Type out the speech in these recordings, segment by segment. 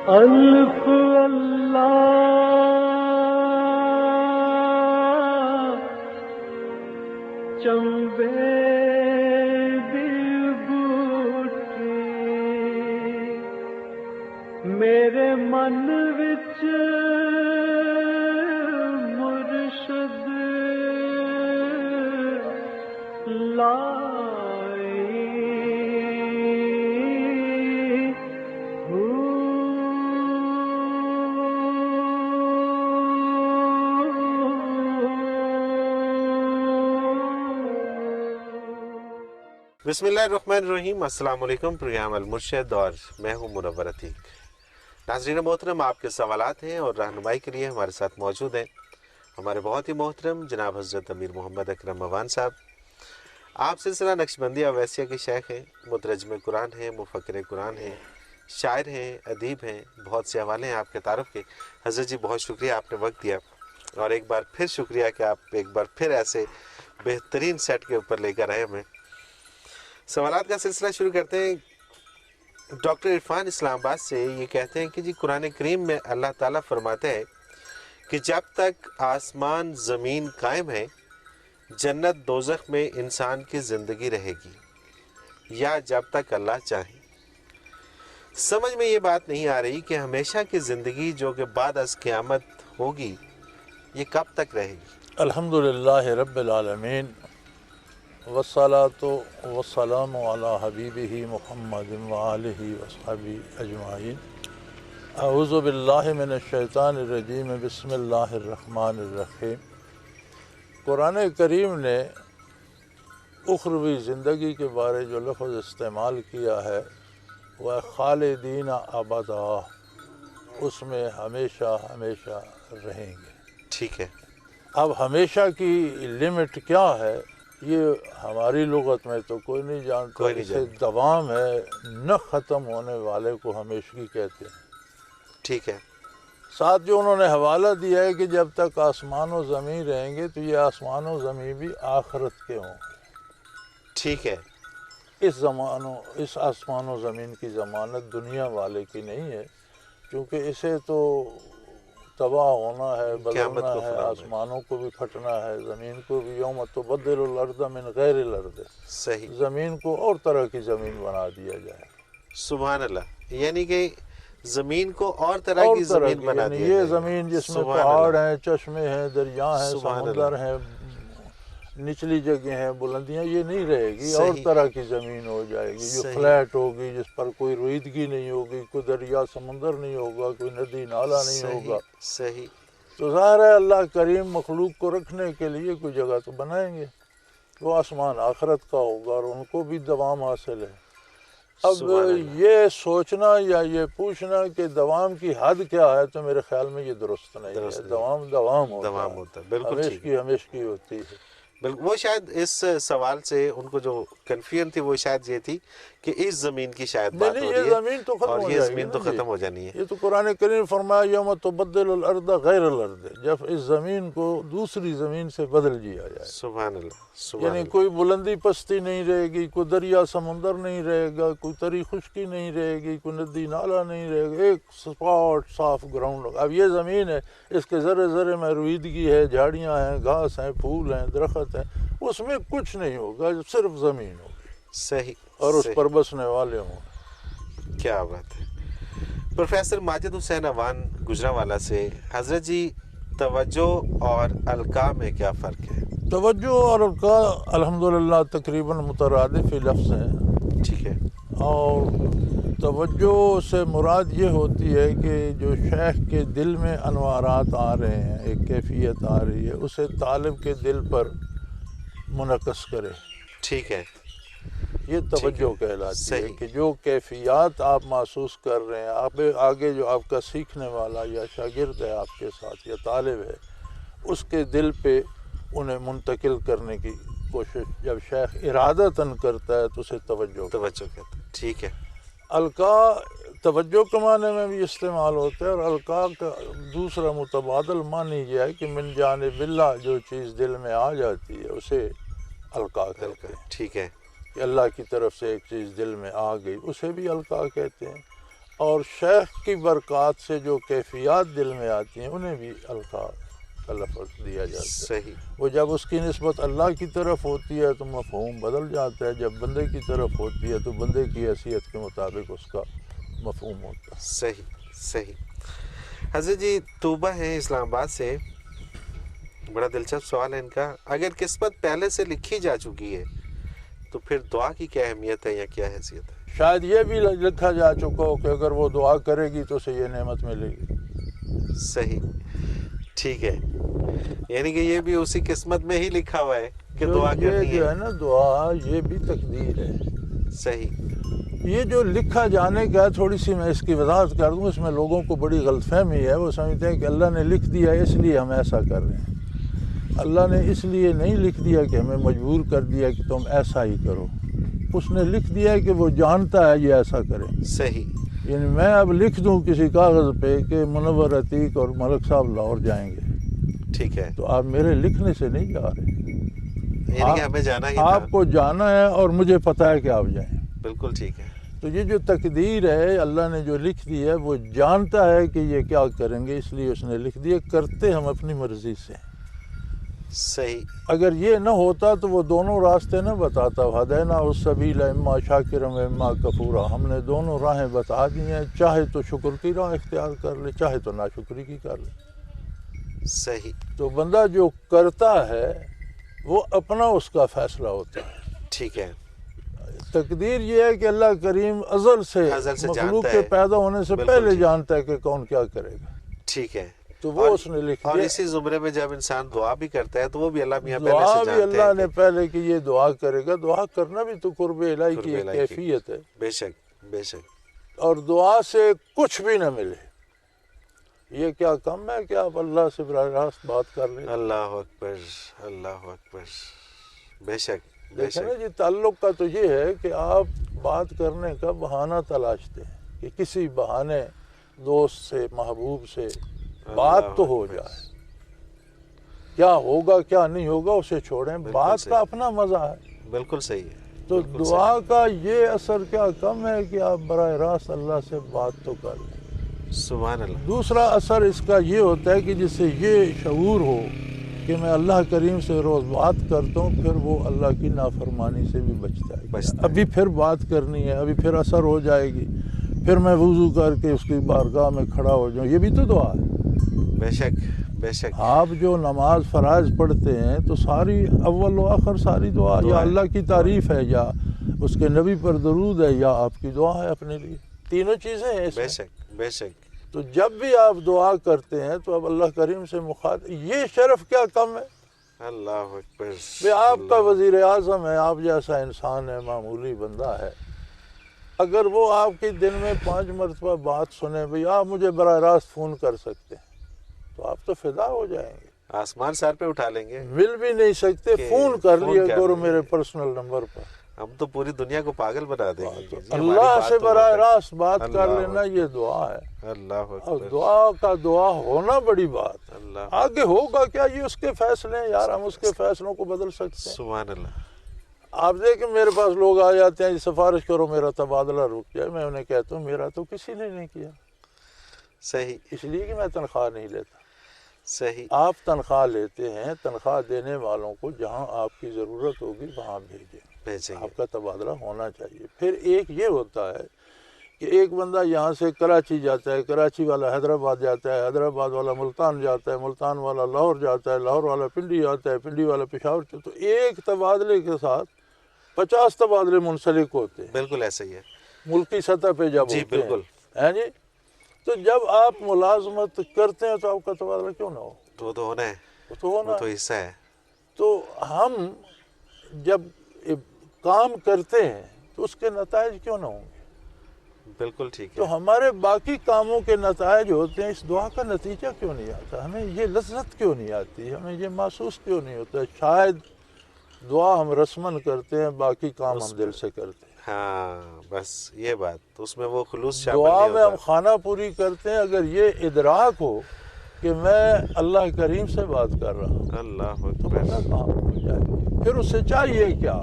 الف اللہ چمبے دل بوٹی میرے من وچ مرشد لائی بسم اللہ الرحمن الرحیم۔ السلام علیکم۔ پروگرام المرشد اور میں ہوں منور عتیق۔ ناظرین محترم، آپ کے سوالات ہیں اور رہنمائی کے لیے ہمارے ساتھ موجود ہیں ہمارے بہت ہی محترم جناب حضرت امیر محمد اکرم اوان صاحب۔ آپ سلسلہ نقشبندیہ اویسیہ کے شیخ ہیں، مترجم قرآن ہیں، مفکر قرآن ہیں، شاعر ہیں، ادیب ہیں، بہت سے حوالے ہیں آپ کے تعارف کے۔ حضرت جی بہت شکریہ آپ نے وقت دیا، اور ایک بار پھر شکریہ کہ آپ ایک بار پھر ایسے بہترین سیٹ کے اوپر لے کر آئے ہمیں۔ سوالات کا سلسلہ شروع کرتے ہیں۔ ڈاکٹر عرفان اسلام آباد سے یہ کہتے ہیں کہ جی قرآن کریم میں اللہ تعالیٰ فرماتے ہیں کہ جب تک آسمان زمین قائم ہے جنت دوزخ میں انسان کی زندگی رہے گی، یا جب تک اللہ چاہے۔ سمجھ میں یہ بات نہیں آ رہی کہ ہمیشہ کی زندگی جو کہ بعد از قیامت ہوگی یہ کب تک رہے گی؟ الحمدللہ رب العالمین، والصلاۃ والسلام علی حبیبہ محمد وآلہ وصحبہ اجمعین۔ اعوذ باللہ من الشیطان الرجیم، بسم اللہ الرحمن الرحیم۔ قرآن کریم نے اخروی زندگی کے بارے جو لفظ استعمال کیا ہے وہ خالدین ابدا، اس میں ہمیشہ ہمیشہ رہیں گے۔ ٹھیک ہے۔ اب ہمیشہ کی لمٹ کیا ہے یہ ہماری لغت میں تو کوئی نہیں جانتا۔ اسے دوام ہے، نہ ختم ہونے والے کو ہمیشگی کہتے ہیں۔ ٹھیک ہے۔ ساتھ جو انہوں نے حوالہ دیا ہے کہ جب تک آسمان و زمین رہیں گے تو یہ آسمان و زمین بھی آخرت کے ہوں۔ ٹھیک ہے۔ اس آسمان و زمین کی ضمانت دنیا والے کی نہیں ہے، کیونکہ اسے تو تباہ ہونا ہے، بدلنا ہے، آسمانوں کو بھی پھٹنا ہے، زمین کو بھی۔ یوم تبدل الارض من غیر الارض، صحیح، زمین کو اور طرح کی زمین بنا دیا جائے۔ سبحان اللہ، یعنی کہ زمین کو اور طرح کی زمین بنا دیا جائے۔ یہ زمین جس میں پہاڑ ہیں، چشمے ہیں، دریا ہیں، سمندر ہیں، نچلی جگہ ہیں، بلندیاں، یہ نہیں رہے گی، اور طرح کی زمین ہو جائے گی جو فلیٹ ہوگی، جس پر کوئی رویدگی نہیں ہوگی، کوئی دریا سمندر نہیں ہوگا، کوئی ندی نالا نہیں ہوگا۔ صحیح۔ تو ظاہر ہے اللہ کریم مخلوق کو رکھنے کے لیے کوئی جگہ تو بنائیں گے، وہ آسمان آخرت کا ہوگا اور ان کو بھی دوام حاصل ہے۔ اب یہ سوچنا یا یہ پوچھنا کہ دوام کی حد کیا ہے تو میرے خیال میں یہ درست نہیں ہے۔ دوام ہوتا ہے، بالکل ہمیشگی ہوتی ہے۔ بالکل، وہ شاید اس سوال سے ان کو جو کنفیوژن تھی وہ شاید یہ تھی کہ اس زمین کی شاید بات ہو رہی ہے، زمین تو ختم اور یہ زمین تو ختم ہو جانی ہے۔ یہ تو قرآن کریم فرمایا یوم تبدل الارض غیر الارض، جب اس زمین کو دوسری زمین سے بدل دیا جائے۔ سبحان اللہ، یعنی کوئی بلندی پستی نہیں رہے گی، کوئی دریا سمندر نہیں رہے گا، کوئی تری خشکی نہیں رہے گی، کوئی ندی نالا نہیں رہے گا، ایک سپاٹ صاف گراؤنڈ۔ اب یہ زمین ہے، اس کے ذرے ذرے میں رویدگی ہے، جھاڑیاں ہیں، گھاس ہیں، پھول ہیں، درخت ہیں، اس میں کچھ نہیں ہوگا، صرف زمین ہوگی۔ صحیح، اور اس پر بسنے والے ہوں۔ کیا بات ہے۔ پروفیسر ماجد حسین اوان گجرانوالہ سے، حضرت جی توجہ اور القاء میں کیا فرق ہے؟ توجہ اور القاء الحمدللہ تقریباً مترادف لفظ ہیں۔ ٹھیک ہے۔ اور توجہ سے مراد یہ ہوتی ہے کہ جو شیخ کے دل میں انوارات آ رہے ہیں، ایک کیفیت آ رہی ہے، اسے طالب کے دل پر منعکس کرے۔ ٹھیک ہے۔ یہ توجہ کہلاتی ہے کہ جو کیفیات آپ محسوس کر رہے ہیں، آپ آگے جو آپ کا سیکھنے والا یا شاگرد ہے آپ کے ساتھ یا طالب ہے، اس کے دل پہ انہیں منتقل کرنے کی کوشش جب شیخ ارادتاً کرتا ہے تو اسے توجہ کہتا ہے۔ ٹھیک ہے۔ القاء توجہ کے معنی میں بھی استعمال ہوتا ہے، اور القاء کا دوسرا متبادل معنی یہ ہے کہ من جانب اللہ جو چیز دل میں آ جاتی ہے اسے القاء کہتے ہیں۔ ٹھیک ہے۔ کہ اللہ کی طرف سے ایک چیز دل میں آ گئی، اسے بھی القاء کہتے ہیں۔ اور شیخ کی برکات سے جو کیفیات دل میں آتی ہیں انہیں بھی القاب کا لفظ دیا جاتا ہے۔ صحیح، وہ جب اس کی نسبت اللہ کی طرف ہوتی ہے تو مفہوم بدل جاتا ہے، جب بندے کی طرف ہوتی ہے تو بندے کی حیثیت کے مطابق اس کا مفہوم ہوتا ہے۔ صحیح صحیح۔ حضرت جی طوبہ ہیں اسلام آباد سے، بڑا دلچسپ سوال ہے ان کا، اگر قسمت پہلے سے لکھی جا چکی ہے تو پھر دعا کی کیا اہمیت ہے یا کیا حیثیت ہے؟ شاید یہ بھی لکھا جا چکا ہو کہ اگر وہ دعا کرے گی تو اسے یہ نعمت ملے گی۔ صحیح، ٹھیک ہے، یعنی کہ یہ بھی اسی قسمت میں ہی لکھا ہوا ہے کہ دعا کرنی یہ جو ہے نا دعا، یہ بھی تقدیر ہے۔ صحیح، یہ جو لکھا جانے کا ہے، تھوڑی سی میں اس کی وضاحت کر دوں، اس میں لوگوں کو بڑی غلط فہمی ہے، وہ سمجھتے ہیں کہ اللہ نے لکھ دیا اس لیے ہم ایسا کر رہے ہیں۔ اللہ نے اس لیے نہیں لکھ دیا کہ ہمیں مجبور کر دیا کہ تم ایسا ہی کرو، اس نے لکھ دیا ہے کہ وہ جانتا ہے یہ ایسا کریں۔ صحیح، یعنی میں اب لکھ دوں کسی کاغذ پہ کہ منور عتیق اور ملک صاحب لاہور جائیں گے، ٹھیک ہے، تو آپ میرے لکھنے سے نہیں جا رہے، یعنی کہ ہمیں جانا ہی آپ تھا۔ کو جانا ہے اور مجھے پتہ ہے کہ آپ جائیں۔ بالکل ٹھیک ہے، تو یہ جو تقدیر ہے اللہ نے جو لکھ دی ہے، وہ جانتا ہے کہ یہ کیا کریں گے، اس لیے اس نے لکھ دیا، کرتے ہم اپنی مرضی سے۔ صحیح، اگر یہ نہ ہوتا تو وہ دونوں راستے نہ بتاتا، ہدینا السبیل اما شاکرا و اما کفورا، ہم نے دونوں راہیں بتا دی ہیں، چاہے تو شکر کی راہ اختیار کر لے، چاہے تو ناشکری کی کر لے۔ صحیح، تو بندہ جو کرتا ہے وہ اپنا اس کا فیصلہ ہوتا ہے۔ ٹھیک ہے، تقدیر یہ ہے کہ اللہ کریم ازل سے مخلوق کے پیدا ہونے سے پہلے جانتا ہے کہ کون کیا کرے گا، ٹھیک ہے، تو وہ اس نے لکھ اور دیا۔ اسی زمرے میں جب انسان دعا بھی کرتا ہے تو وہ بھی اللہ میاں پہلے دعا سے بھی جانتے اللہ ہیں نے پہلے کہ یہ دعا کرے گا، دعا کرنا بھی تو قرب الہی کی ایک کیفیت ہے، بے شک بے شک، اور دعا سے کچھ بھی نہ ملے، یہ کیا کم ہے کہ آپ اللہ سے براہ راست بات کر لیں۔ اللہ اکبر، اللہ اکبر، بے شک بے دیکھیں نا شک، جی، تعلق کا تو یہ ہے کہ آپ بات کرنے کا بہانہ تلاشتے ہیں کہ کسی بہانے دوست سے، محبوب سے بات تو ہو جائے، کیا ہوگا کیا نہیں ہوگا اسے چھوڑیں، بات کا اپنا مزہ ہے۔ بالکل صحیح ہے، تو دعا کا یہ اثر کیا کم ہے کہ آپ براہ راست اللہ سے بات تو کر لیں۔ سبحان اللہ، دوسرا اثر اس کا یہ ہوتا ہے کہ جس سے یہ شعور ہو کہ میں اللہ کریم سے روز بات کرتا ہوں، پھر وہ اللہ کی نافرمانی سے بھی بچتا ہے۔ ابھی پھر بات کرنی ہے، ابھی پھر اثر ہو جائے گی، پھر میں وضو کر کے اس کی بارگاہ میں کھڑا ہو جاؤں، یہ بھی تو دعا ہے۔ بے شک بے شک، آپ جو نماز فرائض پڑھتے ہیں تو ساری اول و آخر ساری دعا یا اللہ کی تعریف ہے، یا اس کے نبی پر درود ہے، یا آپ کی دعا ہے اپنے لیے، تینوں چیزیں ہیں اس میں۔ بے شک بے شک، تو جب بھی آپ دعا کرتے ہیں تو اب اللہ کریم سے مخاطب، یہ شرف کیا کم ہے۔ اللہ اکبر، آپ کا وزیر اعظم ہے، آپ جیسا انسان ہے، معمولی بندہ ہے، اگر وہ آپ کی دن میں 5 مرتبہ بات سنیں، بھئی آپ مجھے براہ راست فون کر سکتے ہیں، تو آپ تو فدا ہو جائیں گے، آسمان سر پہ اٹھا لیں گے، مل بھی نہیں سکتے، فون کر لیا کرو میرے پرسنل نمبر پر، ہم تو پوری دنیا کو پاگل بنا دیں گے۔ اللہ سے براہ راست بات کر لینا یہ دعا ہے۔ اللہ اور اکبر، دعا کا دعا ہونا بڑی بات ہے۔ اللہ، آگے ہوگا کیا، یہ اس کے فیصلے ہیں یار، ہم اس کے فیصلوں کو بدل سکتے ہیں۔ سبحان اللہ، آپ دیکھیں میرے پاس لوگ آ جاتے ہیں، سفارش کرو میرا تبادلہ رک جائے، میں انہیں کہتا ہوں میرا تو کسی نے نہیں کیا، صحیح اس لیے کہ میں تنخواہ نہیں لیتا۔ صحیح، آپ تنخواہ لیتے ہیں، تنخواہ دینے والوں کو جہاں آپ کی ضرورت ہوگی وہاں بھیجیں، بھیجیں گے، آپ کا تبادلہ ہونا چاہیے۔ پھر ایک یہ ہوتا ہے کہ ایک بندہ یہاں سے کراچی جاتا ہے، کراچی والا حیدرآباد جاتا ہے، حیدرآباد والا ملتان جاتا ہے، ملتان والا لاہور جاتا ہے، لاہور والا پنڈی آتا ہے، پنڈی والا پشاور، تو ایک تبادلے کے ساتھ 50 تبادلے منسلک ہوتے ہیں، بالکل ایسا ہی ہے، ملکی سطح پہ جب جی ہوتے ہیں، بالکل، ہیں جی۔ تو جب آپ ملازمت کرتے ہیں تو آپ کا تبادلہ کیوں نہ ہو، وہ تو ہونا ہے، وہ تو ہونا وہ تو ہے۔ حصہ ہے، تو ہم جب کام کرتے ہیں تو اس کے نتائج کیوں نہ ہوں گے، بالکل ٹھیک ہے، تو ہمارے باقی کاموں کے نتائج ہوتے ہیں، اس دعا کا نتیجہ کیوں نہیں آتا، ہمیں یہ لذت کیوں نہیں آتی، ہمیں یہ محسوس کیوں نہیں ہوتا۔ شاید دعا ہم رسمن کرتے ہیں، باقی کام ہم دل سے کرتے ہیں۔ ہاں بس یہ بات، تو اس میں وہ خلوص شامل دعا نہیں میں ہم ہوتا، خانہ پوری کرتے ہیں، اگر یہ ادراک ہو کہ میں اللہ کریم سے بات کر رہا ہوں اللہ تو اکبر، بندہ کہاں ہو جائے، پھر اس سے چاہیے کیا،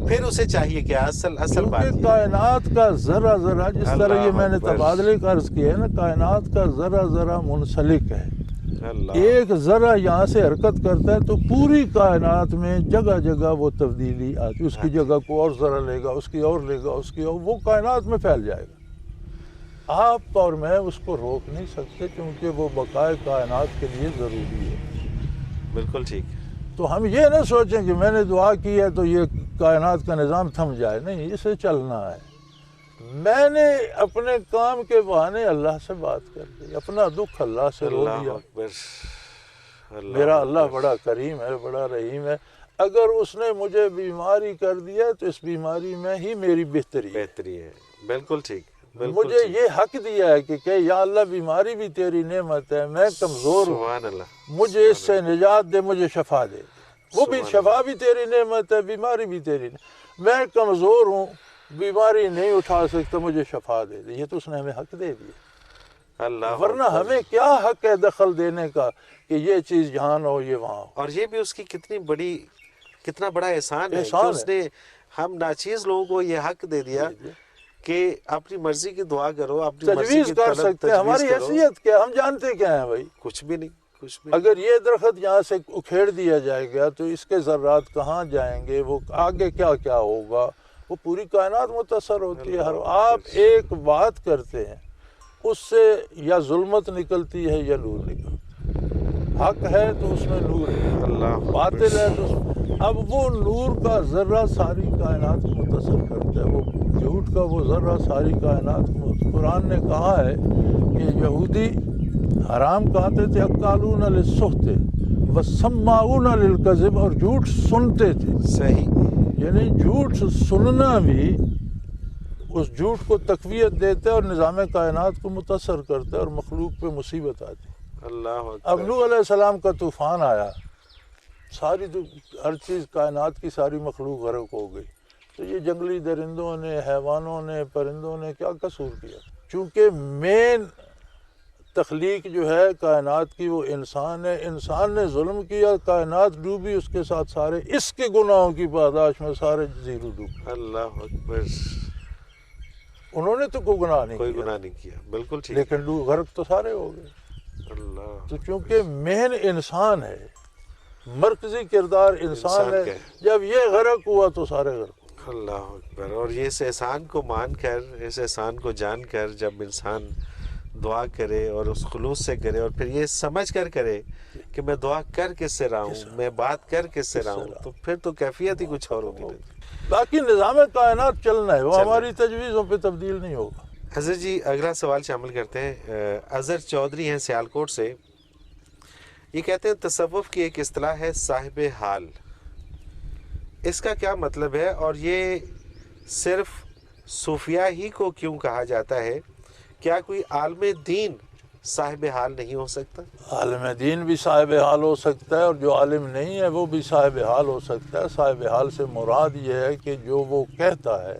پھر اسے چاہیے کیا اصل بات کیونکہ یہ کائنات کا ذرہ ذرہ، جس طرح یہ میں نے اکبر۔ تبادلے کا عرض کیا ہے نا، کائنات کا ذرہ ذرہ منسلک ہے. اللہ ایک ذرہ یہاں سے حرکت کرتا ہے تو پوری کائنات میں جگہ جگہ وہ تبدیلی آتی، اس کی جگہ کو اور ذرہ لے گا، اس کی اور لے گا، اس کی اور، وہ کائنات میں پھیل جائے گا. آپ اور میں اس کو روک نہیں سکتے کیونکہ وہ بقائے کائنات کے لیے ضروری ہے. بالکل ٹھیک. تو ہم یہ نہ سوچیں کہ میں نے دعا کی ہے تو یہ کائنات کا نظام تھم جائے، نہیں، اسے چلنا ہے. میں نے اپنے کام کے بہانے اللہ سے بات کر دی، اپنا دکھ اللہ سے رو اللہ دیا. اکبر. میرا اللہ بڑا کریم ہے، بڑا رحیم ہے. اگر اس نے مجھے بیماری کر دیا تو اس بیماری میں ہی میری بہتری ہے. بالکل ٹھیک. مجھے یہ حق دیا ہے کہ یا اللہ بیماری بھی تیری نعمت ہے، میں کمزور ہوں، سبحان اللہ. مجھے اس سے نجات دے، مجھے شفا دے. وہ بھی شفا بھی تیری نعمت ہے، بیماری بھی تیری نعمت. میں کمزور ہوں، بیماری نہیں اٹھا سکتا، مجھے شفا دے دے. یہ تو اس نے ہمیں حق دے دیا. اللہ ورنہ ہمیں کیا حق ہے دخل دینے کا کہ یہ چیز یہاں نہ ہو، یہ وہاں ہو. اور یہ بھی اس کی کتنا بڑا احسان ہے کہ اس نے ہم ناچیز لوگوں کو یہ حق دے دیا کہ اپنی مرضی کی دعا کرو، اپنی مرضی تجویز کی کر سکتے ہیں. ہماری حیثیت کیا، ہم جانتے کیا ہیں بھائی؟ کچھ بھی نہیں. اگر یہ درخت یہاں سے اکھیڑ دیا جائے گا تو اس کے ذرات کہاں جائیں گے، وہ آگے کیا کیا ہوگا، وہ پوری کائنات متاثر ہوتی ہے. آپ ایک بات کرتے ہیں، اس سے یا ظلمت نکلتی ہے یا نور نکلتا ہے. حق ہے تو اس میں نور ہے، باطل ہے تو اب وہ نور کا ذرہ ساری کائنات کو متاثر کرتا ہے، وہ جھوٹ کا وہ ذرہ ساری کائنات کو. قرآن نے کہا ہے کہ یہودی حرام کہتے تھے اکالون للسحت وسماعون للکذب، اور جھوٹ سنتے تھے. صحیح. یعنی جھوٹ سننا بھی اس جھوٹ کو تقویت دیتا ہے اور نظام کائنات کو متاثر کرتا ہے اور مخلوق پہ مصیبت آتی. اللہ اب نوح علیہ السلام کا طوفان آیا، ساری ہر چیز کائنات کی ساری مخلوق غرق ہو گئی. تو یہ جنگلی درندوں نے، حیوانوں نے، پرندوں نے کیا قصور کیا؟ چونکہ مین تخلیق جو ہے کائنات کی وہ انسان ہے. انسان نے ظلم کیا، کائنات ڈوبی، اس کے ساتھ سارے اس کے گناہوں کی پاداش میں سارے زیرو ڈوب. اللہ اکبر. انہوں نے تو کوئی گناہ نہیں کیا. بالکل ٹھیک. لیکن غرق تو سارے ہو گئے. اللہ. تو چونکہ مین انسان ہے، مرکزی کردار انسان ہے، جب یہ غرق ہوا تو سارے غرق. اللہ اکبر. اور یہ اس احسان کو مان کر، اس احسان کو جان کر جب انسان دعا کرے اور اس خلوص سے کرے اور پھر یہ سمجھ کر کرے کہ میں دعا کر کس سے رہا ہوں، میں بات کر کس سے رہا ہوں، تو پھر تو کیفیت ہی کچھ اور ہوگی. باقی نظام کائنات چلنا ہے، وہ ہماری تجویزوں پہ تبدیل نہیں ہوگا. حضرت جی اگلا سوال شامل کرتے ہیں. اظہر چودھری ہیں سیالکوٹ سے. یہ کہتے ہیں تصوف کی ایک اصطلاح ہے صاحب حال، اس کا کیا مطلب ہے اور یہ صرف صوفیہ ہی کو کیوں کہا جاتا ہے؟ کیا کوئی عالم دین صاحب حال نہیں ہو سکتا؟ عالم دین بھی صاحب حال ہو سکتا ہے اور جو عالم نہیں ہے وہ بھی صاحب حال ہو سکتا ہے. صاحب حال سے مراد یہ ہے کہ جو وہ کہتا ہے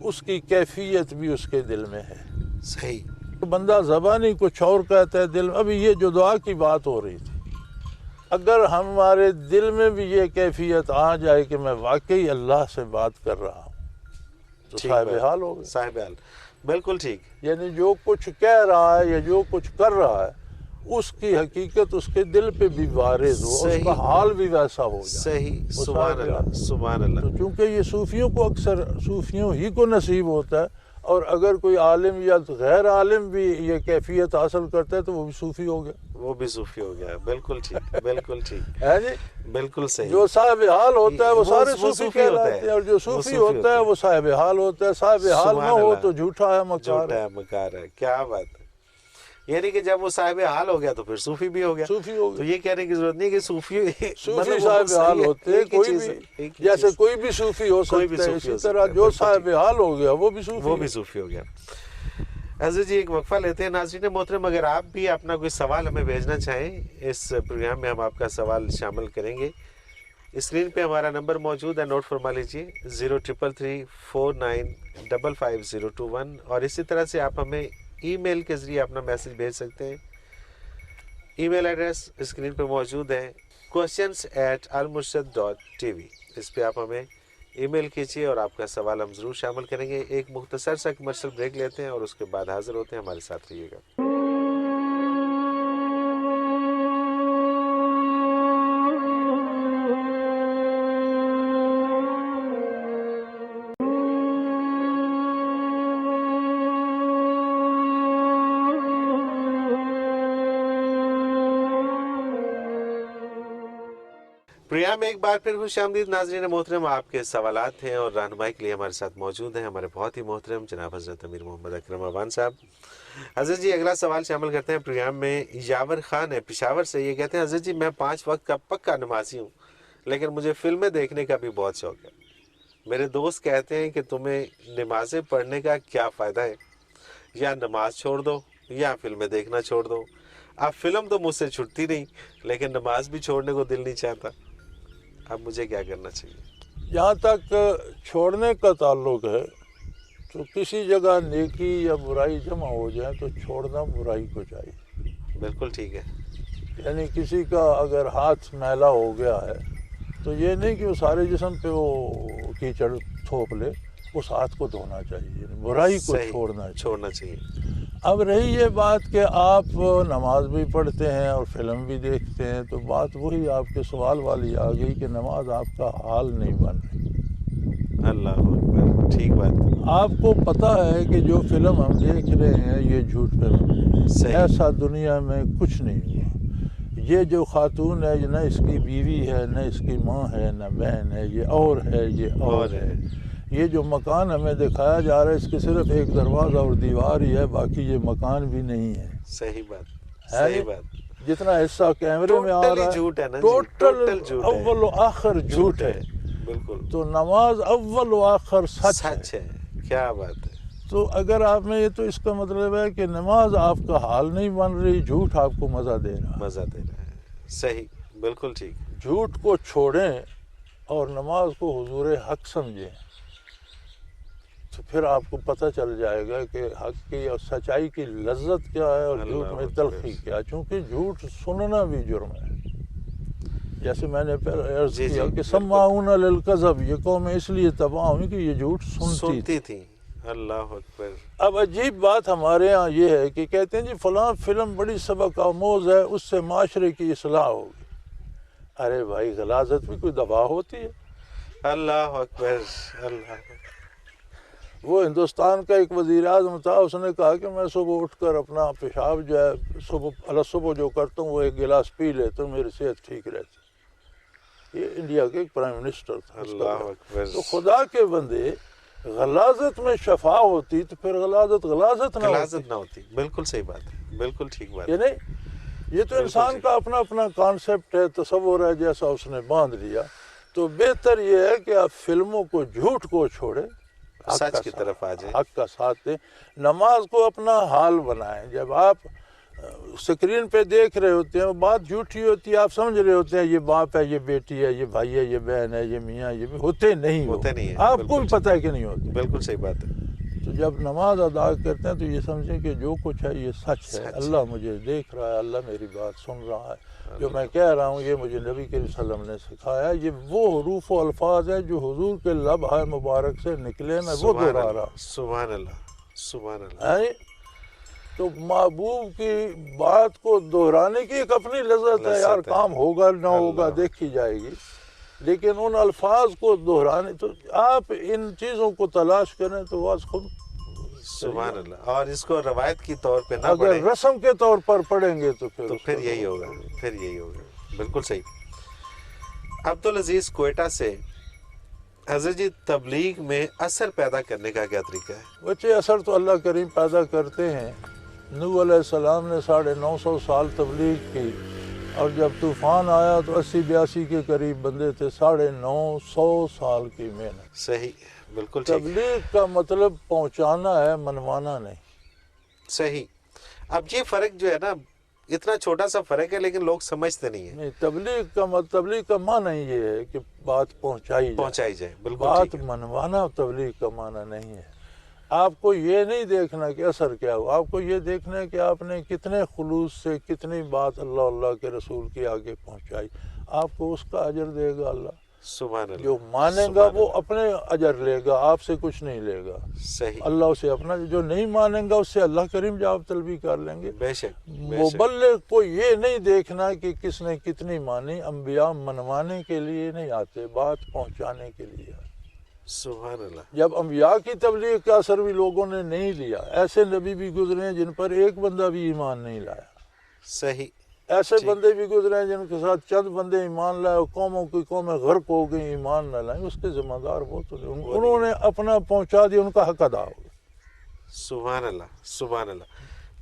اس کی کیفیت بھی اس کے دل میں ہے. صحیح. بندہ زبانی کچھ اور کہتا ہے، دل میں. ابھی یہ جو دعا کی بات ہو رہی تھی، اگر ہمارے دل میں بھی یہ کیفیت آ جائے کہ میں واقعی اللہ سے بات کر رہا ہوں تو صاحب حال ہو گیا. صاحب حال. بالکل ٹھیک. یعنی جو کچھ کہہ رہا ہے یا جو کچھ کر رہا ہے اس کی حقیقت اس کے دل پہ بھی وارد ہو، اس کا حال بھی ویسا ہو جائے. صحیح. سبحان اللہ. سبحان اللہ. تو چونکہ یہ صوفیوں کو اکثر صوفیوں ہی کو نصیب ہوتا ہے، اور اگر کوئی عالم یا غیر عالم بھی یہ کیفیت حاصل کرتا ہے تو وہ بھی صوفی ہو گیا. وہ بھی صوفی ہو گیا. بالکل ٹھیک. بالکل ٹھیک ہے جی. بالکل صحیح. جو صاحب حال ہوتا ہے وہ سارے صوفی کہلاتے ہیں، اور جو صوفی ہوتا ہے وہ صاحب حال ہوتا ہے. صاحب حال نہ ہو تو جھوٹا ہے، مکار ہے. کیا بات ہے. یعنی کہ جب وہ صاحب حال ہو گیا تو پھر صوفی بھی ہو گیا. صوفی ہو گیا. تو یہ کہنے کی ضرورت نہیں کہ صوفی صاحب حال ہوتے ہیں. کوئی بھی جیسے کوئی بھی صوفی ہو سکتا ہے، اسی طرح جو صاحب حال ہو گیا وہ بھی صوفی ہو گیا. حضرت جی ایک وقفہ لیتے ہیں. ناظرین محترم، اگر آپ بھی اپنا کوئی سوال ہمیں بھیجنا چاہیں اس پروگرام میں ہم آپ کا سوال شامل کریں گے. اسکرین پہ ہمارا نمبر موجود ہے، نوٹ فرما لیجیے 033349555021. اور اسی طرح سے آپ ہمیں ای میل کے ذریعے اپنا میسج بھیج سکتے ہیں. ای میل ایڈریس اسکرین پہ موجود ہے questions@almurshed.tv. اس پہ آپ ہمیں ای میل کیجیے اور آپ کا سوال ہم ضرور شامل کریں گے۔ ایک مختصر سا کمرشل بریک لیتے ہیں اور اس کے بعد حاضر ہوتے ہیں، ہمارے ساتھ رہیے گا۔ پروگرام میں ایک بار پھر خوش آمدید ناظرین محترم، آپ کے سوالات ہیں اور رہنمائی کے لیے ہمارے ساتھ موجود ہیں ہمارے بہت ہی محترم جناب حضرت امیر محمد اکرم اوان صاحب۔ حضرت جی اگلا سوال شامل کرتے ہیں پروگرام میں۔ یاور خان ہے پشاور سے، یہ کہتے ہیں حضرت جی میں 5 وقت کا پکا نمازی ہوں، لیکن مجھے فلمیں دیکھنے کا بھی بہت شوق ہے۔ میرے دوست کہتے ہیں کہ تمہیں نمازیں پڑھنے کا کیا فائدہ ہے، یا نماز چھوڑ دو یا فلمیں دیکھنا چھوڑ دو۔ اب فلم تو مجھ سے چھٹتی نہیں، لیکن نماز بھی چھوڑنے کو دل نہیں چاہتا، اب مجھے کیا کرنا چاہیے؟ جہاں تک چھوڑنے کا تعلق ہے تو کسی جگہ نیکی یا برائی جمع ہو جائے تو چھوڑنا برائی کو چاہیے۔ بالکل ٹھیک ہے۔ یعنی کسی کا اگر ہاتھ میلا ہو گیا ہے تو یہ نہیں کہ وہ سارے جسم پہ وہ کیچڑ تھوپ لے، اس ہاتھ کو دھونا چاہیے، برائی کو چھوڑنا چاہیے۔ اب رہی یہ بات کہ آپ نماز بھی پڑھتے ہیں اور فلم بھی دیکھتے ہیں، تو بات وہی آپ کے سوال والی آ گئی کہ نماز آپ کا حال نہیں بن رہی۔ اللہ اکبر، ٹھیک بات۔ آپ کو پتہ ہے کہ جو فلم ہم دیکھ رہے ہیں یہ جھوٹ فلم ہے، ایسا دنیا میں کچھ نہیں ہوا۔ یہ جو خاتون ہے نہ اس کی بیوی ہے، نہ اس کی ماں ہے، نہ بہن ہے، یہ اور ہے، یہ اور ہے۔ یہ جو مکان ہمیں دکھایا جا رہا ہے اس کے صرف ایک دروازہ اور دیوار ہی ہے، باقی یہ مکان بھی نہیں ہے۔ صحیح بات، صحیح بات۔ جتنا حصہ کیمرے میں آ رہا ہے ٹوٹل اول و آخر جھوٹ ہے۔ بالکل۔ تو نماز اول و آخر سچ ہے۔ کیا بات ہے۔ تو اگر آپ نے یہ تو اس کا مطلب ہے کہ نماز آپ کا حال نہیں بن رہی، جھوٹ آپ کو مزہ دے رہا ہے۔ صحیح، بالکل ٹھیک۔ جھوٹ کو چھوڑیں اور نماز کو حضور حق سمجھیں، تو پھر آپ کو پتہ چل جائے گا کہ حق کی اور سچائی کی لذت کیا ہے اور جھوٹ میں تلخی کیا ہے۔ چونکہ جھوٹ سننا بھی جرم ہے، جیسے میں نے پہلے عرض کیا کہ سماعون للکذب، یہ قوم اس لیے تباہ ہوئی کہ یہ جھوٹ سنتی تھی۔ اللہ اکبر۔ اب عجیب بات ہمارے ہاں یہ ہے کہ کہتے ہیں جی فلاں فلم بڑی سبق آموز ہے، اس سے معاشرے کی اصلاح ہوگی۔ ارے بھائی غلاظت بھی کوئی دبا ہوتی ہے؟ اللہ اکبر، اللہ اکبر۔ وہ ہندوستان کا ایک وزیر اعظم تھا، اس نے کہا کہ میں صبح اٹھ کر اپنا پیشاب جو ہے صبح جو کرتا ہوں وہ ایک گلاس پی لیتا ہوں، میری صحت ٹھیک رہتی۔ یہ انڈیا کے ایک پرائم منسٹر تھا۔ اللہ اکبر۔ تو خدا کے بندے، غلاظت میں شفا ہوتی تو پھر غلاظت نہ ہوتی۔ بالکل صحیح بات ہے، بالکل ٹھیک بات۔ یعنی یہ تو انسان کا اپنا اپنا کانسیپٹ ہے، تصور ہے، جیسا اس نے باندھ لیا۔ تو بہتر یہ ہے کہ آپ فلموں کو، جھوٹ کو چھوڑیں، سچ کی طرف آ جائیں، حق کا ساتھ دیں، نماز کو اپنا حال بنائیں۔ جب آپ سکرین پہ دیکھ رہے ہوتے ہیں بات جھوٹی ہوتی ہے، آپ سمجھ رہے ہوتے ہیں یہ باپ ہے، یہ بیٹی ہے، یہ بھائی ہے، یہ بہن ہے، یہ میاں، یہ بھی ہوتے نہیں ہیں، آپ کو بھی پتہ ہے کہ نہیں ہوتے۔ بالکل صحیح بات ہے۔ تو جب نماز ادا کرتے ہیں تو یہ سمجھیں کہ جو کچھ ہے یہ سچ ہے، اللہ مجھے دیکھ رہا ہے، اللہ میری بات سن رہا ہے، جو میں کہہ رہا ہوں یہ مجھے نبی کریم صلی اللہ علیہ وسلم نے سکھایا، یہ وہ حروف و الفاظ ہیں جو حضور کے لب مبارک سے نکلے، میں وہ دہرا رہا ہوں۔ سبحان اللہ، سبحان اللہ۔ تو محبوب کی بات کو دہرانے کی ایک اپنی لذت ہے یار، کام ہوگا نہ ہوگا دیکھی جائے گی، لیکن ان الفاظ کو دہرانے، تو آپ ان چیزوں کو تلاش کریں تو آج خود سبحان اللہ۔ اور اس کو روایت کی طور پہ نہ پڑھیں، اگر رسم کے طور پر پڑھیں گے تو پھر یہی ہوگا، پھر یہی ہوگا۔ بالکل صحیح۔ عبدالعزیز کوئٹہ سے، حضرت جی تبلیغ میں اثر پیدا کرنے کا کیا طریقہ ہے؟ بچے اثر تو اللہ کریم پیدا کرتے ہیں۔ نوح علیہ السلام نے 950 سال تبلیغ کی، اور جب طوفان آیا تو 80-82 کے قریب بندے تھے، 950 سال کی محنت۔ صحیح، بالکل ٹھیک۔ تبلیغ کا مطلب پہنچانا ہے، منوانا نہیں۔ صحیح۔ اب یہ فرق جو ہے نا، اتنا چھوٹا سا فرق ہے لیکن لوگ سمجھتے نہیں ہیں۔ تبلیغ کا معنی یہ ہے کہ بات پہنچائی جائے، بالکل۔ بات منوانا تبلیغ کا معنی نہیں ہے۔ آپ کو یہ نہیں دیکھنا کہ اثر کیا ہو، آپ کو یہ دیکھنا ہے کہ آپ نے کتنے خلوص سے کتنی بات اللہ کے رسول کے آگے پہنچائی، آپ کو اس کا اجر دے گا اللہ۔ سبحان اللہ، جو مانے گا وہ اپنے اجر لے گا، آپ سے کچھ نہیں لے گا، صحیح، اللہ اسے اپنا، جو نہیں مانیں گا اس سے اللہ کریم جواب طلبی کر لیں گے۔ بے شک، بے شک، مبلغ کو یہ نہیں دیکھنا کہ کس نے کتنی مانی، انبیاء منوانے کے لیے نہیں آتے، بات پہنچانے کے لیے آتے۔ سبحان اللہ، جب انبیاء کی تبلیغ کا اثر بھی لوگوں نے نہیں لیا، ایسے نبی بھی گزرے ہیں جن پر ایک بندہ بھی ایمان نہیں لایا، صحیح، ایسے بندے بھی گزرے ہیں جن کے ساتھ چند بندے ایمان لائے، قوموں کی قومیں غرق ہو گئی، ایمان نہ لائیں، اس کے ذمہ دار وہ تو نہیں، انہوں نے اپنا پہنچا دیا، ان کا حق ادا ہو گیا۔ سبحان اللہ، سبحان اللہ۔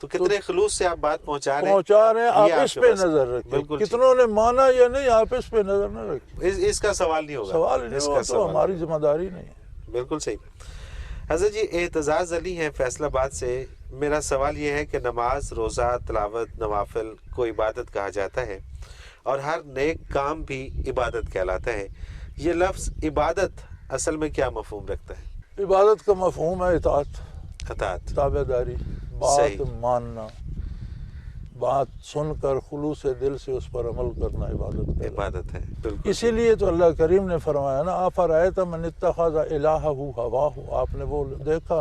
تو کتنے خلوص سے آپ بات پہنچا رہے ہیں، پہنچا رہے ہیں، آپ یہ اس کے پہ پاس، نظر رکھیں، بالکل کتنوں نے مانا یا نہیں، آپ اس پہ نظر نہ رکھیں، اس کا سوال نہیں ہوگا، سوال نہیں اس ہوا کا تو سوال ہماری ذمہ داری نہیں ہے۔ بالکل صحیح۔ حضرت جی اعتزاز علی ہیں فیصل آباد سے، میرا سوال یہ ہے کہ نماز، روزہ، تلاوت، نوافل کو عبادت کہا جاتا ہے اور ہر نیک کام بھی عبادت کہلاتا ہے، یہ لفظ عبادت اصل میں کیا مفہوم رکھتا ہے؟ عبادت کا مفہوم ہے اطاعت، اطاعت، تابع داری، بات صحیح، ماننا، بات سن کر خلوص دل سے اس پر عمل کرنا عبادت ہے۔ عبادت ہے، بالکل، اسی لیے تو اللہ کریم نے فرمایا نا، آفرأیت من اتخذ الہہ ہواہ، آپ نے وہ دیکھا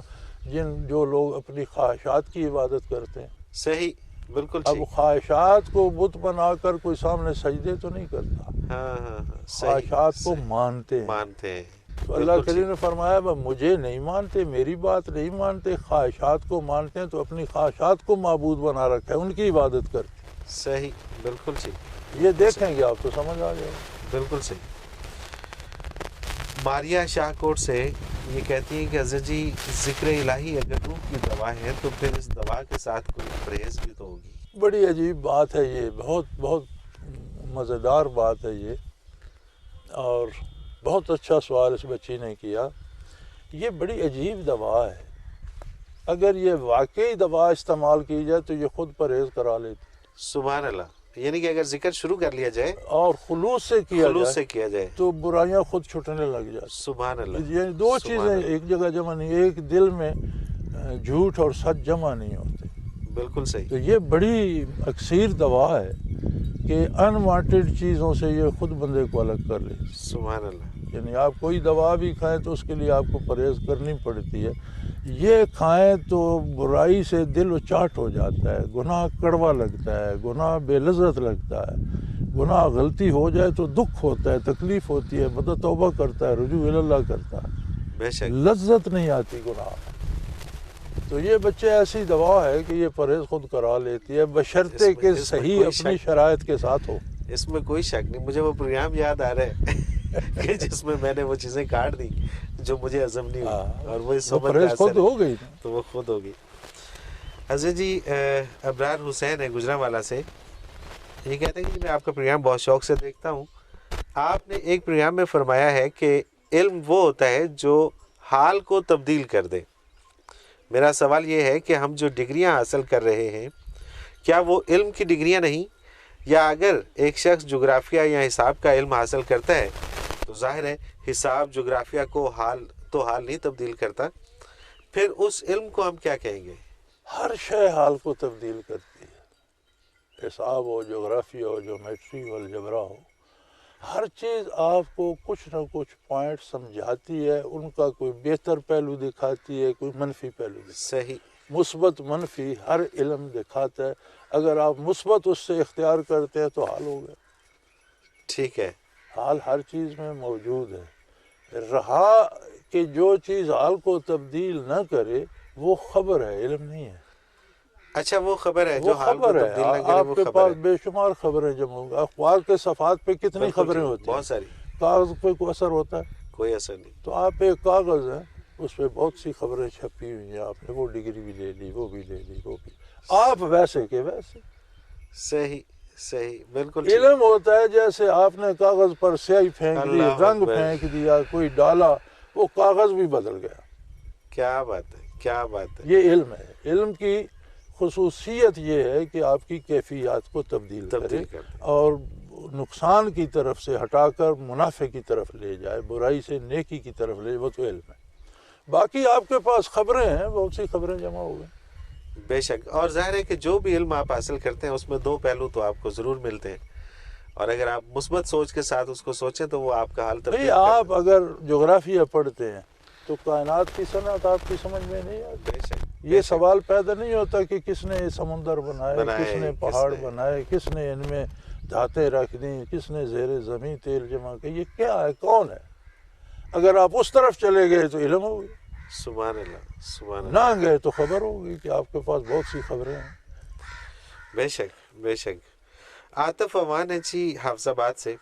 جو لوگ اپنی خواہشات کی عبادت کرتے ہیں۔ صحیح، بالکل اب ٹھیک، خواہشات کو بت بنا کر کوئی سامنے سجدے تو نہیں کرتا، ہاں ہاں ہاں، صحیح، خواہشات کو مانتے ہیں۔ مانتے ہیں، تو اللہ کریم نے فرمایا مجھے نہیں مانتے، میری بات نہیں مانتے، خواہشات کو مانتے ہیں، تو اپنی خواہشات کو معبود بنا رکھا ہے، ان کی عبادت کرتے ہیں۔ صحیح، بالکل ٹھیک، یہ دیکھیں گے آپ تو سمجھ آ جائے گا۔ بالکل صحیح۔ ماریہ شاہ کوٹ سے یہ کہتی ہیں کہ حضرت جی ذکر الہی اگر روح کی دوا ہے تو پھر اس دوا کے ساتھ کوئی پرہیز بھی تو ہوگی۔ بڑی عجیب بات ہے یہ، بہت بہت مزیدار بات ہے یہ، اور بہت اچھا سوال اس بچی نے کیا۔ یہ بڑی عجیب دوا ہے، اگر یہ واقعی دوا استعمال کی جائے تو یہ خود پرہیز کرا لیتی، سبحان اللہ، یعنی کہ اگر ذکر شروع کر لیا جائے اور خلوص سے کیا جائے تو برائیاں خود چھٹنے لگ جاتی۔ سبحان اللہ، یہ دو سبحان چیزیں اللہ، ایک جگہ جمع نہیں، ایک دل میں جھوٹ اور سچ جمع نہیں ہوتے۔ بالکل صحیح، تو یہ بڑی اکثیر دوا ہے کہ انوانٹیڈ چیزوں سے یہ خود بندے کو الگ کر لیتی۔ سبحان اللہ، یعنی آپ کوئی دوا بھی کھائیں تو اس کے لیے آپ کو پرہیز کرنی پڑتی ہے، یہ کھائیں تو برائی سے دل اچاٹ ہو جاتا ہے، گناہ کڑوا لگتا ہے، گناہ بے لذت لگتا ہے، گناہ غلطی ہو جائے تو دکھ ہوتا ہے، تکلیف ہوتی ہے، بندہ توبہ کرتا ہے، رجوع اللہ کرتا ہے، بے شک، لذت نہیں آتی گناہ۔ تو یہ بچے ایسی دوا ہے کہ یہ پرہیز خود کرا لیتی ہے، بشرطے کہ صحیح اپنی شرائط کے ساتھ ہو۔ اس میں کوئی شک نہیں، مجھے وہ پروگرام یاد آ رہا ہے کہ جس میں میں نے وہ چیزیں کاٹ دی جو مجھے عزم نہیں ہوئی، اور وہ اس وقت پرہیز خود ہو گئی، تو وہ خود ہوگی۔ حضرت جی ابرار حسین ہے گجرانوالہ سے، یہ کہتے ہیں کہ میں آپ کا پروگرام بہت شوق سے دیکھتا ہوں، آپ نے ایک پروگرام میں فرمایا ہے کہ علم وہ ہوتا ہے جو حال کو تبدیل کر دے۔ میرا سوال یہ ہے کہ ہم جو ڈگریاں حاصل کر رہے ہیں کیا وہ علم کی ڈگریاں نہیں، یا اگر ایک شخص جغرافیہ یا حساب کا علم حاصل کرتا ہے تو ظاہر ہے حساب جغرافیہ کو حال نہیں تبدیل کرتا، پھر اس علم کو ہم کیا کہیں گے؟ ہر شے حال کو تبدیل کرتی ہے، حساب ہو، جغرافیہ ہو، جیومیٹری ہو، الجبرا ہو، ہر چیز آپ کو کچھ نہ کچھ پوائنٹ سمجھاتی ہے، ان کا کوئی بہتر پہلو دکھاتی ہے، کوئی منفی پہلو دکھاتی ہے۔ صحیح، مثبت منفی ہر علم دکھاتا ہے، اگر آپ مثبت اس سے اختیار کرتے ہیں تو حال ہو گیا۔ ٹھیک ہے، حال ہر چیز میں موجود ہے، رہا کہ جو چیز حال کو تبدیل نہ کرے وہ خبر ہے، علم نہیں ہے۔ اچھا وہ خبر ہے وہ جو حال کو خبر تبدیل ہے، نہ کرے، آپ وہ کے خبر پاس ہے، بے شمار خبریں جمع ہوں گی، اخبار کے صفحات پہ کتنی بالکل خبریں ٹھیک، ہوتی ہیں، بہت ساری، کاغذ پہ کوئی اثر ہوتا ہے؟ کوئی اثر نہیں، تو آپ ایک کاغذ ہے، اس پہ بہت سی خبریں چھپی ہوئی ہیں، آپ نے وہ ڈگری بھی لے لی، وہ بھی لے لی، وہ بھی، آپ ویسے کے ویسے۔ صحیح، صحیح، بالکل ٹھیک، علم ہوتا ہے جیسے آپ نے کاغذ پر سیاہی پھینک دی، اللہ رنگ اکبر، پھینک دیا، کوئی ڈالا، وہ کاغذ بھی بدل گیا۔ کیا بات ہے، کیا بات ہے، یہ علم ہے، علم کی خصوصیت یہ ہے کہ آپ کی کیفیات کو تبدیل کرے تبدیل کر دے، اور نقصان کی طرف سے ہٹا کر منافع کی طرف لے جائے، برائی سے نیکی کی طرف لے، وہ تو علم ہے۔ باقی آپ کے پاس خبریں ہیں، بہت سی خبریں جمع ہو گئی۔ بے شک، اور ظاہر ہے کہ جو بھی علم آپ حاصل کرتے ہیں اس میں دو پہلو تو آپ کو ضرور ملتے ہیں، اور اگر آپ مثبت سوچ کے ساتھ اس کو سوچیں تو وہ آپ کا حال بھئی تبدیل آپ اگر جغرافیہ پڑھتے ہیں تو کائنات کی صنعت آپ کی سمجھ میں نہیں آتی. بے شک یہ سوال پیدا نہیں ہوتا کہ کس نے سمندر بنائے، کس نے پہاڑ کس نے بنائے، کس نے ان میں دھاتیں رکھ دیں، کس نے زیر زمین تیل جمع کیا، یہ کیا ہے، کون ہے؟ اگر آپ اس طرف چلے گئے تو علم ہوگی، سبحان اللہ سبحان اللہ. نہ گئے تو خبر ہوگی کہ آپ کے پاس بہت سی خبریں ہیں. بے شک بے شک. عاطف عوان ہے جی حافظ آباد سے.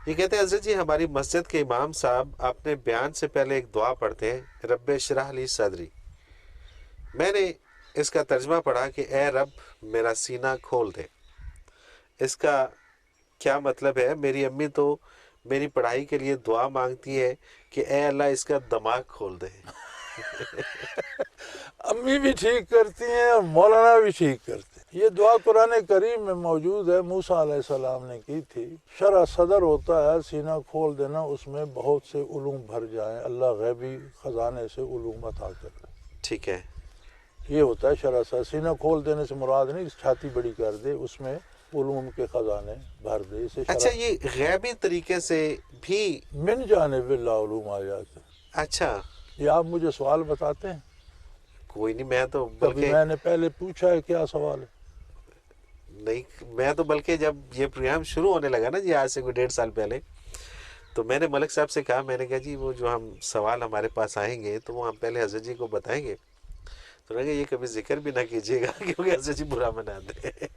یہ کہتے ہیں حضرت جی ہماری مسجد کے امام صاحب اپنے بیان سے پہلے ایک دعا پڑھتے ہیں، رب اشرح لی صدری. میں نے اس کا ترجمہ پڑھا کہ اے رب میرا سینہ کھول دے. اس کا کیا مطلب ہے؟ میری امی تو میری پڑھائی کے لیے دعا مانگتی ہے کہ اے اللہ اس کا دماغ کھول دے. امی بھی ٹھیک کرتی ہیں اور مولانا بھی ٹھیک کرتے ہیں. یہ دعا قرآن کریم میں موجود ہے، موسیٰ علیہ السلام نے کی تھی. شرح صدر ہوتا ہے سینہ کھول دینا، اس میں بہت سے علوم بھر جائیں، اللہ غیبی خزانے سے علوم عطا کرے. ٹھیک ہے. یہ ہوتا ہے شرح صدر. سینہ کھول دینے سے مراد نہیں چھاتی بڑی کر دے، اس میں علوم کے خزانے بھر دے. اسے اچھا یہ غیبی طریقے سے بھی من جانب اللہ علوم آ جاتے ہیں. اچھا یہ آپ مجھے سوال بتاتے ہیں؟ کوئی نہیں، میں تو کبھی بلکہ میں نے پہلے پوچھا ہے کیا سوال ہے؟ نہیں، میں تو بلکہ جب یہ پروگرام شروع ہونے لگا نا جی آج سے کوئی 1.5 سال پہلے، تو میں نے ملک صاحب سے کہا، میں نے کہا جی وہ جو ہم سوال ہمارے پاس آئیں گے تو وہ ہم پہلے حضرت جی کو بتائیں گے. تو میں نے کہا یہ کبھی ذکر بھی نہ کیجیے گا کیونکہ حضرت جی برا منا دیں.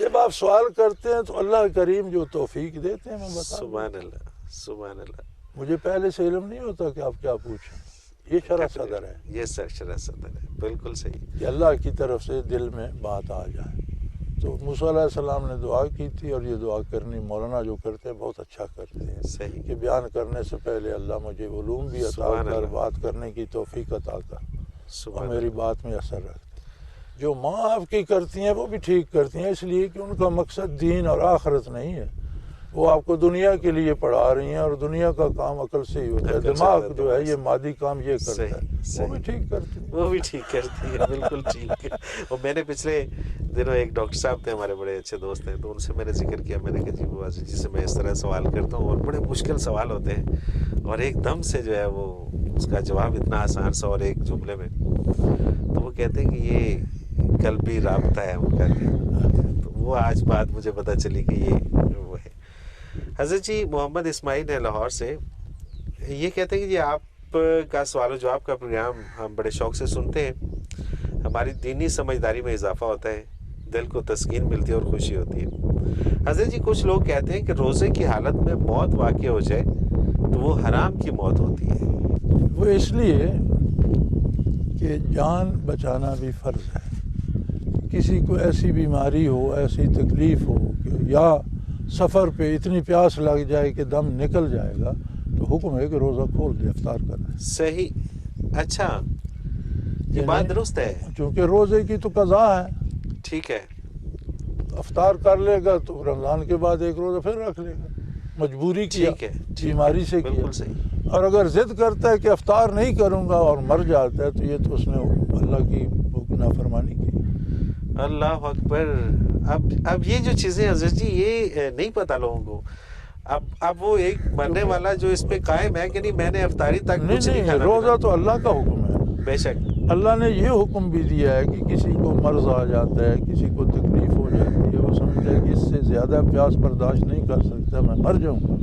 جب آپ سوال کرتے ہیں تو اللہ کریم جو توفیق دیتے ہیں میں بتا دوں. سبحان اللہ سبحان اللہ. مجھے پہلے سے علم نہیں ہوتا کہ آپ کیا پوچھیں. یہ شرح صدر ہے. یہ سر شرح صدر ہے، بالکل صحیح. کہ اللہ کی طرف سے دل میں بات آ جائے. تو موسیٰ علیہ السلام نے دعا کی تھی، اور یہ دعا کرنی مولانا جو کرتے ہیں بہت اچھا کرتے ہیں. صحیح. کہ بیان کرنے سے پہلے اللہ مجھے علوم بھی عطا سبحان کر، اللہ. بات کرنے کی توفیق عطا کر، اور سبحان میری اللہ. بات میں اثر رکھ. جو ماں آپ کی کرتی ہیں وہ بھی ٹھیک کرتی ہیں، اس لیے کہ ان کا مقصد دین اور آخرت نہیں ہے. وہ آپ کو دنیا کے لیے پڑھا رہی ہیں، اور دنیا کا کام عقل سے ہی ہوتا ہے. دماغ جو ہے یہ مادی کام یہ کرتا ہے. وہ بھی ٹھیک کرتی ہیں. وہ بھی ٹھیک کرتی ہے، بالکل ٹھیک. اور میں نے پچھلے دنوں ایک ڈاکٹر صاحب تھے ہمارے بڑے اچھے دوست ہیں، تو ان سے میں نے ذکر کیا. میں نے کہا جی وہ جس سے میں اس طرح سوال کرتا ہوں اور بڑے مشکل سوال ہوتے ہیں، اور ایک دم سے جو ہے وہ اس کا جواب اتنا آسان سا اور ایک جملے میں. تو وہ کہتے ہیں کہ یہ قلبی رابطہ ہے ان کا. تو وہ آج بات مجھے پتہ چلی کہ یہ وہ ہے. حضرت جی محمد اسماعیل ہے لاہور سے. یہ کہتے ہیں کہ جی آپ کا سوال و جواب کا پروگرام ہم بڑے شوق سے سنتے ہیں. ہماری دینی سمجھداری میں اضافہ ہوتا ہے، دل کو تسکین ملتی ہے اور خوشی ہوتی ہے. حضرت جی کچھ لوگ کہتے ہیں کہ روزے کی حالت میں موت واقع ہو جائے تو وہ حرام کی موت ہوتی ہے. وہ اس لیے کہ جان بچانا بھی فرض ہے. کسی کو ایسی بیماری ہو، ایسی تکلیف ہو کہ یا سفر پہ اتنی پیاس لگ جائے کہ دم نکل جائے گا، تو حکم ہے کہ روزہ کھول دے، افطار کر دے. صحیح. اچھا یہ بات درست ہے. چونکہ روزے کی تو قضا ہے. ٹھیک ہے. افطار کر لے گا تو رمضان کے بعد ایک روزہ پھر رکھ لے گا. مجبوری کی، بیماری سے کیا. صحیح. اور اگر ضد کرتا ہے کہ افطار نہیں کروں گا اور مر جاتا ہے تو یہ تو اس نے اللہ کی نافرمانی کی. اللہ اکبر. اب یہ جو چیزیں حضرت جی یہ نہیں پتا لوگوں کو. اب وہ ایک مرنے والا جو اس پہ قائم ہے کہ نہیں میں نے افطاری تک کچھ نہیں کھانا. روزہ تو اللہ کا حکم ہے. بے شک. اللہ نے یہ حکم بھی دیا ہے کہ کسی کو مرض آ جاتا ہے، کسی کو تکلیف ہو جاتی ہے، وہ سمجھتا ہے کہ اس سے زیادہ پیاس برداشت نہیں کر سکتا، میں مر جاؤں گا،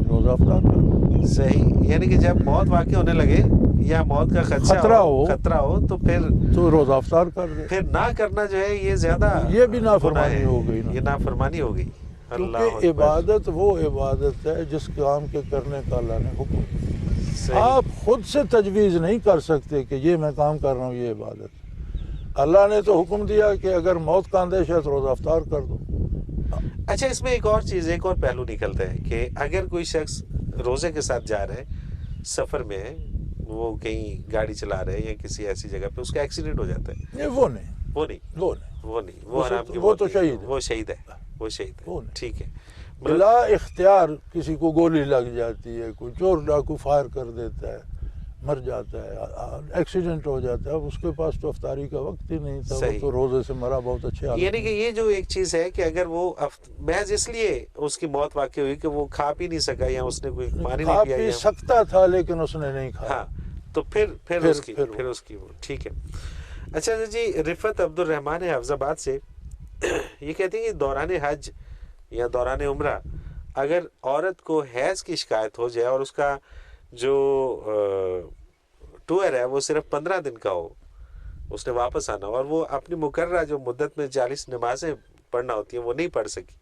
روزہ افطار کر. صحیح. یعنی کہ جب موت واقع ہونے لگے یا موت کا خطرہ ہو تو پھر تو روزہ افطار کر دے. پھر نہ کرنا جو ہے یہ زیادہ یہ بھی نافرمانی ہو گئی. یہ نافرمانی ہو گئی. کیونکہ عبادت وہ عبادت ہے جس کام کے کرنے کا اللہ نے حکم دیا. آپ خود سے تجویز نہیں کر سکتے کہ یہ میں کام کر رہا ہوں یہ عبادت. اللہ نے تو حکم دیا کہ اگر موت کا اندیشہ ہے تو روزہ افطار کر دو. اچھا اس میں ایک اور چیز، ایک اور پہلو نکلتا ہے کہ اگر کوئی شخص روزے کے ساتھ جا رہا ہے، سفر میں ہے، وہ کہیں گاڑی چلا رہے ہیں یا کسی ایسی جگہ پہ اس کا ایکسیڈنٹ ہو جاتا ہے. وہ تو شہید ہے. ٹھیک ہے. بلا اختیار کسی کو گولی لگ جاتی ہے، کوئی چور ڈاکو فائر کر دیتا ہے، مر جاتا ہے، ایکسیڈنٹ ہو جاتا ہے، اب اس کے پاس تو افطاری کا وقت ہی نہیں تھا، وہ تو روزے سے مرا بہت اچھے حالت یعنی کہ یہ جو ایک چیز ہے کہ اگر وہ محض اس لیے اس کی موت واقع ہوئی کہ وہ کھا پی نہیں سکا یا اس نے کوئی پانی نہیں پیا، کھا پی سکتا تھا لیکن اس نے نہیں کھایا، ہاں تو پھر اس کی وہ ٹھیک ہے۔ اچھا جی، رفت عبد الرحمان ہے حفظ آباد سے، یہ کہتے ہیں کہ دوران حج یا دوران عمرہ اگر عورت کو حیض کی شکایت ہو جائے اور اس کا جو ٹور ہے وہ صرف 15 دن کا ہو، اس نے واپس آنا اور وہ اپنی مقررہ جو مدت میں 40 نمازیں پڑھنا ہوتی ہیں وہ نہیں پڑھ سکی،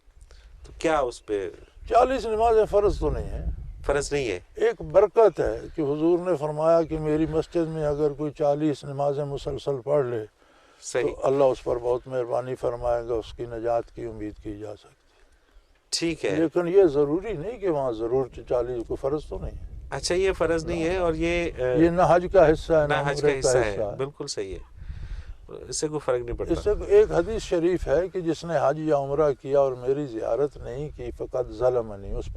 تو کیا اس پہ 40 نمازیں فرض تو نہیں ہے، فرض نہیں ہے؟ ایک برکت ہے کہ حضور نے فرمایا کہ میری مسجد میں اگر کوئی 40 نمازیں مسلسل پڑھ لے تو اللہ اس پر بہت مہربانی فرمائے گا، اس کی نجات کی امید کی جا سکتی، ٹھیک ہے، لیکن یہ ضروری نہیں کہ وہاں ضرور 40 کو فرض تو نہیں ہے۔ اچھا یہ فرض نہیں ہے اور یہ نہ حج کا حصہ ہے نہ نہ حج عمرے کا حصہ ہے، بالکل صحیح ہے، اس سے کوئی فرق نہیں اس سے پڑتا۔ ایک حدیث شریف ہے کہ جس نے حج یا عمرہ کیا اور میری زیارت نہیں کی فقط ظلمنی، اس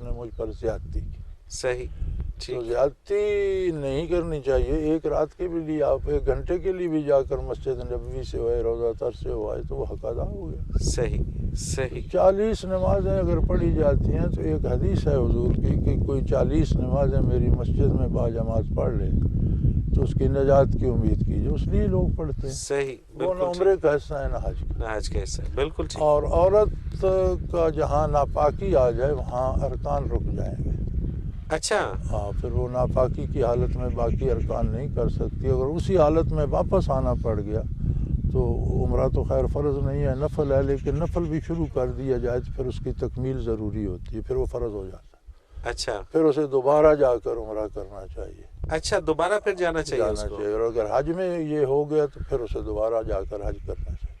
نے مجھ پر زیادتی کی۔ صحیح، تو ٹھیک، زیادتی نہیں کرنی چاہیے، ایک رات کے بھی لیے آپ 1 گھنٹے کے لیے بھی جا کر مسجد نبوی سے ہوئے، روضہ طر سے ہوئے تو وہ حق ادا ہو گیا۔ صحیح صحیح، 40 نمازیں اگر پڑھی جاتی ہیں تو ایک حدیث ہے حضور کی کہ کوئی 40 نمازیں میری مسجد میں باجماعت پڑھ لے تو اس کی نجات کی امید کیجیے، اس لیے لوگ پڑھتے ہیں۔ صحیح، وہ نہ عمرے کا حصہ ہے نہ حج کا، نہ حج کا حصہ ہے، بالکل ٹھیک۔ اور عورت کا جہاں ناپاکی آ جائے وہاں ارکان رک جائیں گے، اچھا، ہاں پھر وہ ناپاکی کی حالت میں باقی ارکان نہیں کر سکتی، اگر اسی حالت میں واپس آنا پڑ گیا تو عمرہ تو خیر فرض نہیں ہے، نفل ہے، لیکن نفل بھی شروع کر دیا جائے تو پھر اس کی تکمیل ضروری ہوتی ہے، پھر وہ فرض ہو جاتا ہے، اچھا پھر اسے دوبارہ جا کر عمرہ کرنا چاہیے، اچھا، دوبارہ پھر جانا چاہیے اس کو، اور اگر حج میں یہ ہو گیا تو پھر اسے دوبارہ جا کر حج کرنا چاہیے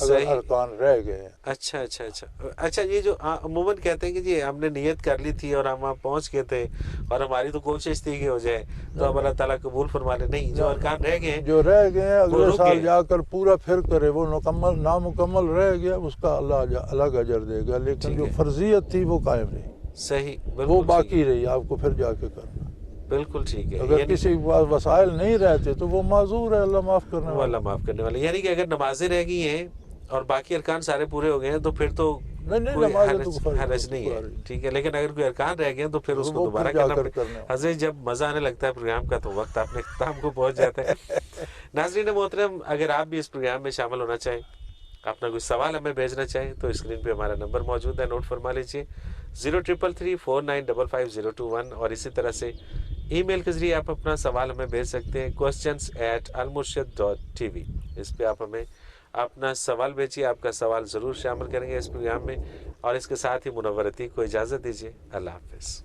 اگر صحیح، ارکان رہ گئے ہیں۔ اچھا اچھا اچھا اچھا، یہ جو عموماً کہتے ہیں کہ جی ہم نے نیت کر لی تھی اور ہم وہاں پہنچ گئے تھے اور ہماری تو کوشش تھی کہ ہو جائے تو اب اللہ تعالیٰ قبول فرما لے، نہیں، جو ارکان رہ گئے ہیں جو رہ گئے ہیں وہ اگلے رک سال گئے۔ جا کر پورا پھر کرے، وہ نامکمل رہ گیا اس کا اللہ الگ اجر دے گا، لیکن ٹھیک جو ہے، فرضیت تھی وہ قائم رہی، صحیح، وہ بالکل ٹھیک ہے، باقی رہی، آپ کو پھر جا کے کرنا۔ بالکل ٹھیک ہے، اگر یعنی کسی کے پاس وسائل نہیں رہتے تو وہ معذور ہے، اللہ معاف کرنے وہ والا۔ اللہ معاف کرنے والا، یعنی کہ اگر نمازیں رہ گئی ہیں اور باقی ارکان سارے پورے ہو گئے ہیں تو پھر تو نہیں کوئی نمازیں تو حرج نہیں ہے، ٹھیک ہے، لیکن اگر کوئی ارکان رہ گئے ہیں تو پھر اس کو وہ دوبارہ پھر جا کرنا کر پڑے۔ کرنے والا۔ حضرت جب مزہ آنے لگتا ہے پروگرام کا تو وقت اپنے اختتام کو پہنچ جاتا ہے۔ ناظرین محترم، اگر آپ بھی اس پروگرام میں شامل ہونا چاہیں، اپنا کوئی سوال ہمیں بھیجنا چاہیں تو اسکرین پہ ہمارا نمبر موجود ہے، نوٹ فرما لیجیے 0333495521، اور اسی طرح سے ای میل کے ذریعے آپ اپنا سوال ہمیں بھیج سکتے ہیں questions@almurshed.tv، اس پہ آپ ہمیں اپنا سوال بھیجیے، آپ کا سوال ضرور شامل کریں گے اس پروگرام میں، اور اس کے ساتھ ہی منور عتیق کو اجازت دیجیے، اللہ حافظ۔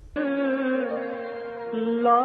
لا